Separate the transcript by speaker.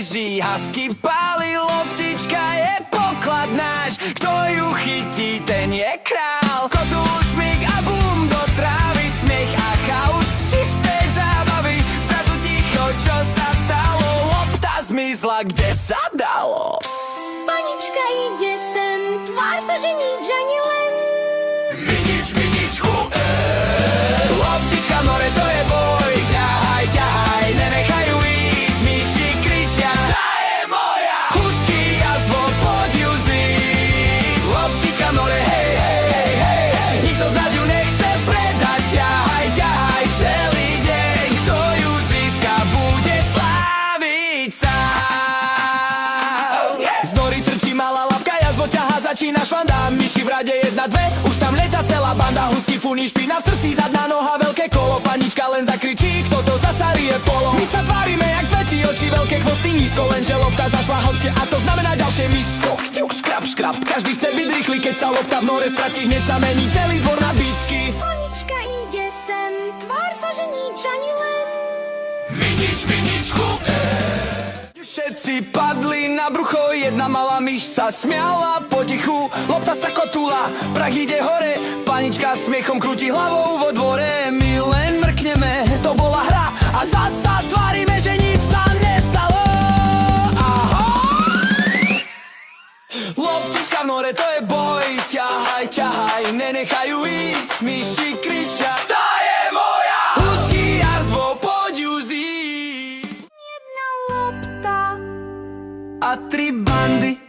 Speaker 1: beží, husky páli, loptička je poklad náš. Kto ju chytí, ten je král. Kotúľ, šmík a bum do trávy, smiech a chaos, čisté zábavy. Zrazu ticho, čo sa stalo, lopta zmizla, kde sa dalo.
Speaker 2: Panička ide sem, tvár sa, že nič ani len.
Speaker 1: Minič, loptička v more, to je boj. Ťahaj, ťahaj, nenechaj ju ísť. Myši kričia, tá je moja. Husky a zvon, poď ju zísť. Loptička v more, hej, hej, hej, hej, hej. Nikto z nás ju nechce predať. Ťahaj, ťahaj, celý deň. Kto ju získa, bude sláviť sám. Z nory trčí malá labka, jazvo ťahá, začína švanda. Myši v rade 1, 2, už tam leta celá banda. Husky, funí, špina v srdci, zadná noha, veľké kolo. Panička len zakričí, kto to zasa rije polo. My sa tvárime jak sveti, oči, veľké chvosty nízko, lenže lopta zašla hlbšie a to znamená ďalšie myško. Chťuk, škrap, škrap, každý chce byť rýchly, keď sa lopta v nore stratí, hneď sa mení celý dvor na bitky.
Speaker 2: Panička ide sem, tvár sa, že nič ani len.
Speaker 1: Minič, všetci padli na brucho, jedna malá myš sa smiala potichu. Lopta sa kotúla, prach ide hore, panička smiechom krúti hlavou vo dvore. My len mrkneme, to bola hra a zasa tvárime, že nič sa nestalo. Ahoj! Loptička v more, to je boj. Ťahaj, ťahaj, nenechaj ju ísť. Myši kričia, tá je moja. Husky a zvo, poď ju zísť.
Speaker 2: Jedna lopta
Speaker 1: A 3 bandy